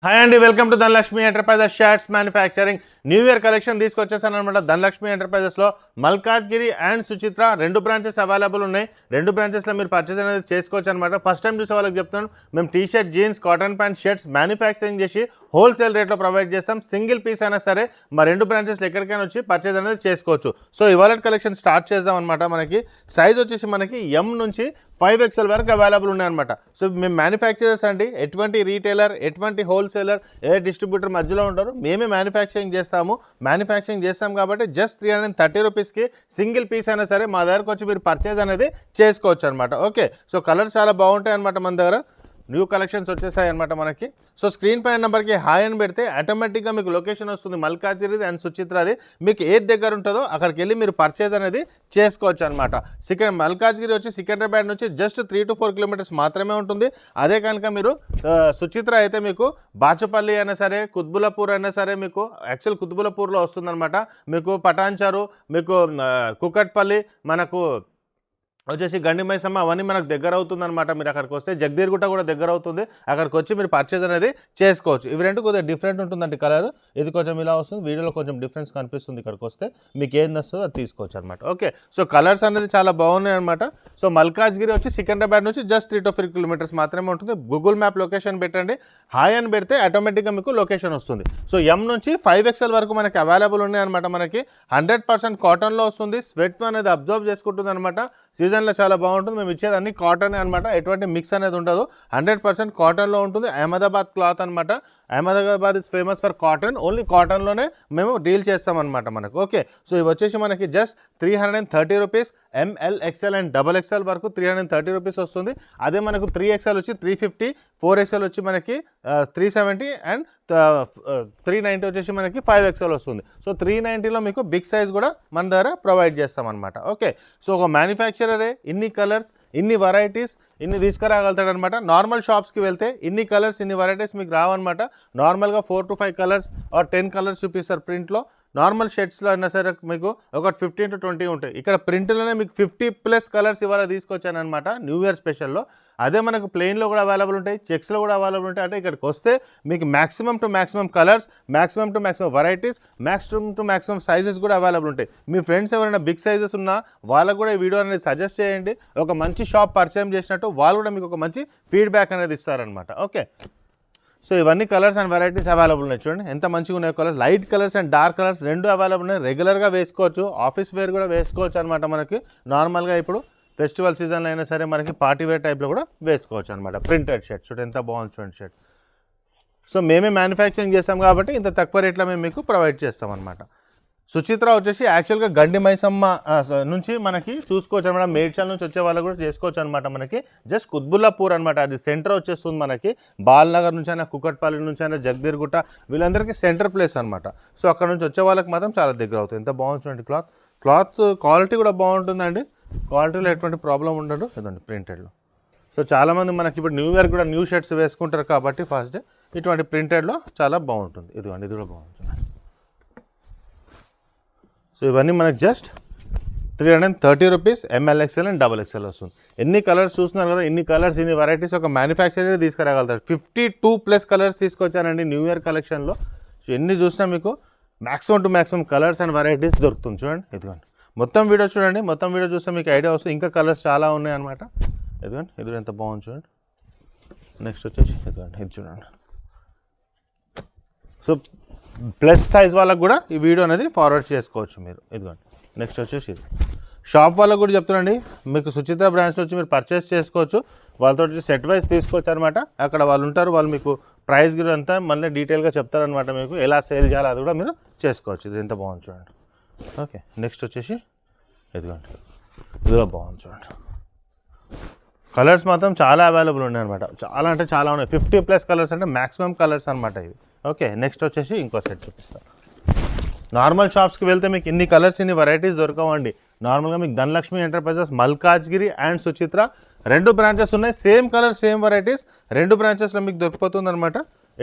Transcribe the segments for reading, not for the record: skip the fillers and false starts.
Hi అండి, welcome to Dhanalakshmi enterprises shirts manufacturing new year collection తీసుకొచ్చేసాను అనమాట. ధనలక్ష్మి ఎంటర్ప్రైజెస్లో మల్కాజ్గిరి అండ్ సుచిత్ర రెండు బ్రాంచెస్ అవైలబుల్ ఉన్నాయి. రెండు బ్రాంచెస్లో మీరు పర్చేస్ అనేది చేసుకోవచ్చు అనమాట. ఫస్ట్ టైం చూసే వాళ్ళకి చెప్తున్నాను, మేము T shirt, jeans, cotton pant, shirts manufacturing చేసి హోల్సేల్ రేట్లో ప్రొవైడ్ చేస్తాం. సింగిల్ పీస్ అయినా సరే మా రెండు బ్రాంచెస్లో ఎక్కడికైనా వచ్చి పర్చేస్ అనేది చేసుకోవచ్చు. సో ఇవాళ కలెక్షన్ స్టార్ట్ చేద్దాం అనమాట. మనకి సైజ్ వచ్చేసి మనకి ఎం నుంచి 5XL వరకు అవైలబుల్ ఉన్నాయన్నమాట. సో మేము మ్యానుఫ్యాక్చరర్స్ అండి, ఎటువంటి రీటైలర్, ఎటువంటి హోల్సేలర్, ఏ డిస్ట్రిబ్యూటర్ మధ్యలో ఉంటారు, మేమే మ్యానుఫ్యాక్చరింగ్ చేస్తాం కాబట్టి జస్ట్ 330 రూపీస్కి సింగిల్ పీస్ అయినా సరే మా దగ్గరకు వచ్చి మీరు పర్చేజ్ అనేది చేసుకోవచ్చు అనమాట. ఓకే, సో కలర్స్ చాలా బాగుంటాయి అనమాట. మన దగ్గర న్యూ కలెక్షన్స్ వచ్చేసాయి అనమాట మనకి. సో స్క్రీన్ పైన నెంబర్కి హాయ్ అని పెడితే ఆటోమేటిక్గా మీకు లొకేషన్ వస్తుంది, మల్కాజ్గిరి అండ్ సుచిత్రది. మీకు ఏది దగ్గర ఉంటుందో అక్కడికి వెళ్ళి మీరు పర్చేజ్ అనేది చేసుకోవచ్చు అనమాట. మల్కాజ్గిరి వచ్చి సికింద్రాబాద్ నుంచి జస్ట్ 3 to 4 కిలోమీటర్స్ మాత్రమే ఉంటుంది. అదే కనుక మీరు సుచిత్ర అయితే మీకు బాచుపల్లి అయినా సరే, కుత్బులాపూర్ అయినా సరే, మీకు యాక్చువల్ కుత్బులాపూర్లో వస్తుందన్నమాట. మీకు పటాన్చారు, మీకు కుకట్పల్లి, మనకు వచ్చేసి గండి మైసమ్మ, అవన్నీ మనకు దగ్గర అవుతుందన్నమాట. మీరు అక్కడికి వస్తే జగదీర్గుట్ట కూడా దగ్గర అవుతుంది. అక్కడికి వచ్చి మీరు పర్చేజ్ అనేది చేసుకోవచ్చు. ఇవి రెండు కొద్దిగా డిఫరెంట్ ఉంటుందండి కలర్. ఇది కొంచెం ఇలా వస్తుంది, వీడియోలో కొంచెం డిఫరెన్స్ కనిపిస్తుంది. ఇక్కడికి వస్తే మీకు ఏం నస్తుందో అది తీసుకోవచ్చు అనమాట. ఓకే, సో కలర్స్ అనేది చాలా బాగున్నాయి అనమాట. సో మల్కాజ్గిరి వచ్చి సికింద్రాబాద్ నుంచి జస్ట్ 3 to 4 కిలోమీటర్స్ మాత్రమే ఉంటుంది. గూగుల్ మ్యాప్ లొకేషన్ పెట్టండి, హాయ్ అని పెడితే ఆటోమేటిక్గా మీకు లొకేషన్ వస్తుంది. సో ఎం నుంచి 5XL వరకు మనకి అవైలబుల్ ఉన్నాయన్నమాట. మనకి 100% కాటన్లో వస్తుంది. స్వెట్ అనేది అబ్జర్వ్ చేసుకుంటుంది అనమాట. సీజన్లో చాలా బాగుంటుంది. మేము ఇచ్చేది అన్ని కాటన్ అనమాట, ఎటువంటి మిక్స్ అనేది ఉండదు. 100% కాటన్లో ఉంటుంది. అహ్మదాబాద్ క్లాత్ అనమాట. Ahmedabad is famous for cotton. Only కాటన్లోనే మేము డీల్ చేస్తామన్నమాట మనకు. ఓకే, సో ఇవి వచ్చేసి మనకి just 330 rupees. ML, XL and XXL వరకు 330 రూపీస్ వస్తుంది. అదే మనకు 3XL వచ్చి 350, 4XL వచ్చి మనకి 370 అండ్ 390 వచ్చేసి మనకి 5XL వస్తుంది. సో 390లో మీకు బిగ్ సైజ్ కూడా మన దగ్గర ప్రొవైడ్ చేస్తామన్నమాట. ఓకే, సో ఒక మ్యానుఫ్యాక్చరరే ఇన్ని కలర్స్, ఇన్ని వెరైటీస్, ఇన్ని తీసుకురాగలుగుతాడనమాట. నార్మల్ షాప్స్కి వెళ్తే ఇన్ని కలర్స్, ఇన్ని వెరైటీస్ మీకు రావన్నమాట. నార్మల్గా 4 to 5 కలర్స్ ఆర్ 10 కలర్స్ చూపిస్తారు ప్రింట్లో. నార్మల్ షర్ట్స్లో అయినా సరే మీకు ఒక 15 to 20 ఉంటాయి. ఇక్కడ ప్రింట్లోనే మీకు 50+ కలర్స్ ఇవాళ తీసుకొచ్చాను అనమాట న్యూ ఇయర్ స్పెషల్లో. అదే మనకు ప్లెయిన్లో కూడా అవైలబుల్ ఉంటాయి, చెక్స్లో కూడా అవైలబుల్ ఉంటాయి. అంటే ఇక్కడికి వస్తే మీకు maximum to maximum colours, maximum to maximum varieties, maximum to maximum sizes కూడా అవైలబుల్ ఉంటాయి. మీ ఫ్రెండ్స్ ఎవరైనా బిగ్ సైజెస్ ఉన్నా వాళ్ళకు కూడా ఈ వీడియో అనేది సజెస్ట్ చేయండి. ఒక మంచి షాప్ పరిచయం చేసినట్టు వాళ్ళు కూడా మీకు ఒక మంచి ఫీడ్బ్యాక్ అనేది ఇస్తారనమాట. ఓకే, సో ఇవన్నీ కలర్స్ అండ్ వెరైటీస్ అవైలబుల్ ఉన్నాయి. చూడండి ఎంత మంచిగా ఉన్నాయి colours. Light colours and dark colours రెండు అవైలబుల్ ఉన్నాయి. రెగ్యులర్గా వేసుకోవచ్చు, ఆఫీస్ వేర్ కూడా వేసుకోవచ్చు అనమాట. మనకి నార్మల్గా ఇప్పుడు ఫెస్టివల్ సీజన్లో అయినా సరే మనకి పార్టీ వేర్ టైప్లో కూడా వేసుకోవచ్చు అనమాట. ప్రింటెడ్ షర్ట్ చూడండి ఎంత బాగుంది చూడండి షర్ట్. సో మేమే మ్యానుఫ్యాక్చరింగ్ చేస్తాం కాబట్టి ఇంత తక్కువ రేట్లో మేము మీకు ప్రొవైడ్ చేస్తాం అనమాట. సుచిత్ర వచ్చేసి యాక్చువల్గా గండి మైసమ్మ నుంచి మనకి చూసుకోవచ్చు అనమాట. మేడ్చల్ నుంచి వచ్చే వాళ్ళు కూడా చేసుకోవచ్చు అనమాట. మనకి జస్ట్ కుత్బుల్లాపూర్ అనమాట, అది సెంటర్ వచ్చేస్తుంది మనకి. బాల్నగర్ నుంచి అయినా, కుకట్పల్లి నుంచి అయినా, జగదీర్గుట్ట, వీళ్ళందరికీ సెంటర్ ప్లేస్ అనమాట. సో అక్కడ నుంచి వచ్చే వాళ్ళకి మాత్రం చాలా దగ్గర అవుతుంది. ఎంత బాగుంది చూడండి క్లాత్ క్వాలిటీ కూడా బాగుంటుందండి. క్వాలిటీలో ఎటువంటి ప్రాబ్లం ఉండదు. ఇదండి ప్రింటెడ్లో. సో చాలామంది మనకి ఇప్పుడు న్యూ ఇయర్ కూడా న్యూ షర్ట్స్ వేసుకుంటారు కాబట్టి ఫస్ట్ డే ఇటువంటి ప్రింటెడ్లో చాలా బాగుంటుంది. ఇదిగోండి, ఇది కూడా బాగుంటుంది. సో ఇవన్నీ మనకు just 330 rupees. ML, XL and XXL వస్తుంది. ఎన్ని కలర్స్ చూస్తున్నారు కదా, ఇన్ని కలర్స్, ఇన్ని వెరైటీస్ ఒక మ్యానుఫ్యాక్చరర్ తీసుకురాగలుగుతారు. 52+ కలర్స్ తీసుకొచ్చానండి న్యూ ఇయర్ కలెక్షన్లో. సో ఎన్ని చూసినా మీకు maximum to maximum colours and varieties దొరుకుతుంది. చూడండి ఇదిగోండి, మొత్తం వీడియో చూడండి. మొత్తం వీడియో చూస్తే మీకు ఐడియా వస్తుంది. ఇంకా కలర్స్ చాలా ఉన్నాయి అనమాట. ఇదిగోండి, ఇది ఎంత బాగుంది చూడండి. నెక్స్ట్ వచ్చేసి ఇదిగోండి, ఇది చూడండి. సో ప్లస్ సైజ్ వాళ్ళకు కూడా ఈ వీడియో అనేది ఫార్వర్డ్ చేసుకోవచ్చు మీరు. ఇదిగోండి, నెక్స్ట్ వచ్చేసి ఇది షాప్ వాళ్ళకు కూడా చెప్తానండి. మీకు సుచిత్ర బ్రాండ్స్లో వచ్చి మీరు పర్చేస్ చేసుకోవచ్చు. వాళ్ళతో సెట్ వైజ్ తీసుకోవచ్చు అనమాట. అక్కడ వాళ్ళు ఉంటారు, వాళ్ళు మీకు ప్రైస్ గురించి అంతా మళ్ళీ డీటెయిల్గా చెప్తారనమాట. మీకు ఎలా సేల్ చేయాలో అది కూడా మీరు చేసుకోవచ్చు. ఇది ఎంత బాగుంది చూడండి. ఓకే, నెక్స్ట్ వచ్చేసి ఇదిగోండి, ఇది కూడా బాగుంది చూడండి. కలర్స్ మాత్రం చాలా అవైలబుల్ ఉన్నాయి అనమాట. చాలా అంటే చాలా ఉన్నాయి. 50+ కలర్స్ అంటే మ్యాక్సిమం కలర్స్ అనమాట ఇవి. ఓకే, నెక్స్ట్ వచ్చేసి ఇంకో సెట్ చూపిస్తాను. నార్మల్ షాప్స్కి వెళ్తే మీకు ఇన్ని కలర్స్, ఇన్ని వెరైటీస్ దొరకవండి. నార్మల్గా మీకు ధనలక్ష్మి ఎంటర్ప్రైజెస్ మల్కాజ్గిరి అండ్ సుచిత్ర రెండు బ్రాంచెస్ ఉన్నాయి. సేమ్ కలర్, సేమ్ వెరైటీస్ రెండు బ్రాంచెస్లో మీకు దొరికిపోతుంది అనమాట.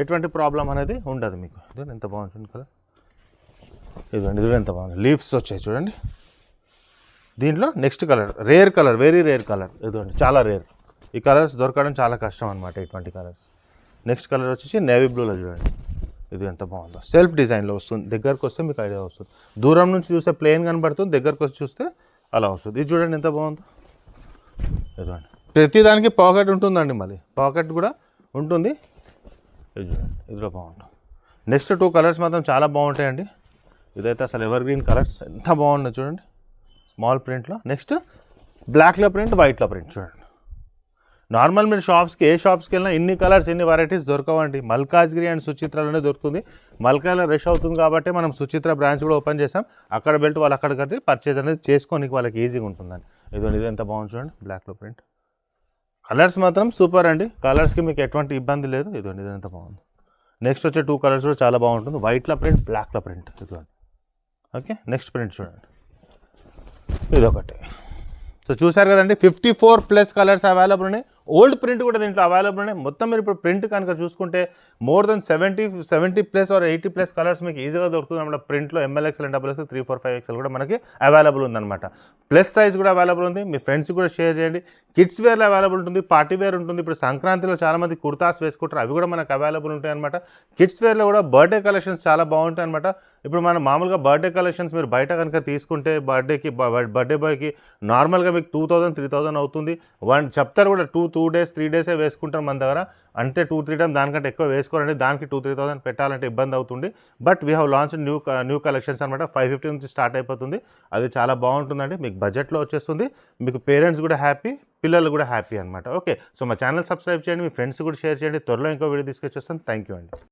ఎటువంటి ప్రాబ్లం అనేది ఉండదు మీకు. ఇది ఎంత బాగుంటుంది కలర్. ఇదిగోండి, ఇది ఎంత బాగుంది. లీవ్స్ వచ్చాయి చూడండి. దీంట్లో next colour rare colour, very rare colour. ఇదిగోండి చాలా రేర్. ఈ కలర్స్ దొరకడం చాలా కష్టం అనమాట. ఇటువంటి కలర్స్ నెక్స్ట్ కలర్ వచ్చేసి నేవీ బ్లూలో చూడండి, ఇది ఎంత బాగుందో, సెల్ఫ్ డిజైన్లో వస్తుంది. దగ్గరకు వస్తే మీకు ఐడియా వస్తుంది. దూరం నుంచి చూస్తే ప్లెయిన్ కనబడుతుంది, దగ్గరకు వచ్చి చూస్తే అలా వస్తుంది. ఇది చూడండి ఎంత బాగుందో. ఇదిగోండి, ప్రతిదానికి పాకెట్ ఉంటుందండి, మళ్ళీ పాకెట్ కూడా ఉంటుంది. ఇది చూడండి, ఇదిలో బాగుంటుంది. నెక్స్ట్ 2 కలర్స్ మాత్రం చాలా బాగుంటాయండి. ఇదైతే అసలు ఎవర్ గ్రీన్ కలర్స్ ఎంత బాగున్నాయి చూడండి, స్మాల్ ప్రింట్లో. నెక్స్ట్ బ్లాక్లో ప్రింట్, వైట్లో ప్రింట్ చూడండి. నార్మల్ మీరు షాప్స్కి ఏ షాప్స్కి వెళ్ళినా ఇన్ని కలర్స్ ఇన్ని వెరైటీస్ దొరకవండి. మల్కాజ్గిరి అండ్ సుచిత్రలోనే దొరుకుతుంది. మల్కాజ్లో రష్ అవుతుంది కాబట్టి మనం సుచిత్ర బ్రాంచ్ కూడా ఓపెన్ చేసాం. అక్కడ బెల్ట్ వాళ్ళు అక్కడ కట్టి పర్చేజ్ అనేది చేసుకోనికి వాళ్ళకి ఈజీగా ఉంటుందండి. ఇది ఎంత బాగుంది చూడండి, బ్లాక్లో ప్రింట్. కలర్స్ మాత్రం సూపర్ అండి, కలర్స్కి మీకు ఎటువంటి ఇబ్బంది లేదు. ఇది ఎంత బాగుంది. నెక్స్ట్ వచ్చే 2 కలర్స్ కూడా చాలా బాగుంటుంది, వైట్లో ప్రింట్, బ్లాక్లో ప్రింట్. ఇదిగోండి, ఓకే. నెక్స్ట్ ప్రింట్ చూడండి, ఇదొకటి. సో చూసారు కదండి, 54+ కలర్స్ అవైలబుల్ ఉన్నాయి. ఓల్డ్ ప్రింట్ కూడా దీంట్లో అవైలబుల్ ఉన్నాయి. మొత్తం మీరు ఇప్పుడు ప్రింట్ కనుక చూసుకుంటే మోర్ దెన్ 70+ ఆర్ 80+ కలర్స్ మీకు ఈజీగా దొరుకుతుంది అన్నమాట. ప్రింట్లో ML XL and XXL 3, 4, 5XL కూడా మనకి అవైలబుల్ ఉందన్నమాట. ప్లస్ సైజ్ కూడా అవైలబుల్ ఉంది. మీ ఫ్రెండ్స్ కూడా షేర్ చేయండి. కిడ్స్ వేర్లో అవైలబుల్ ఉంటుంది, పార్టీ వేర్ ఉంటుంది. ఇప్పుడు సంక్రాంతిలో చాలామంది కుర్తాస్ వేసుకుంటారు, అవి కూడా మనకు అవైలబుల్ ఉంటాయి అనమాట. కిడ్స్ వేర్లో కూడా బర్త్డే కలెక్షన్స్ చాలా బాగుంటాయి అనమాట. ఇప్పుడు మనం మామూలుగా బర్త్డే కలెక్షన్స్ మీరు బయట కనుక తీసుకుంటే బర్త్డే బాయ్కి నార్మల్గా మీకు 2000, 3000 అవుతుంది. చెప్తారు కూడా 2 days 3 days వేసుకుంటారు మన దగ్గర. అంతే 2-3 టైమ్స్ దానికంటే ఎక్కువ వేసుకోరండి. దానికి 2-3,000 పెట్టాలంటే ఇబ్బంది అవుతుంది. But we have launch new collections అనమాట. 550 నుంచి స్టార్ట్ అయిపోతుంది. అది చాలా బాగుంటుందండి, మీకు బడ్జెట్లో వచ్చేస్తుంది. మీకు పేరెంట్స్ కూడా హ్యాపీ, పిల్లలు కూడా హ్యాపీ అనమాట. ఓకే, సో మా ఛానల్ సబ్స్క్రైబ్ చేయండి, మీ ఫ్రెండ్స్ కూడా షేర్ చేయండి. త్వరలో ఇంకో వీడియో తీసుకొచ్చేస్తాను. థ్యాంక్ యూ అండి.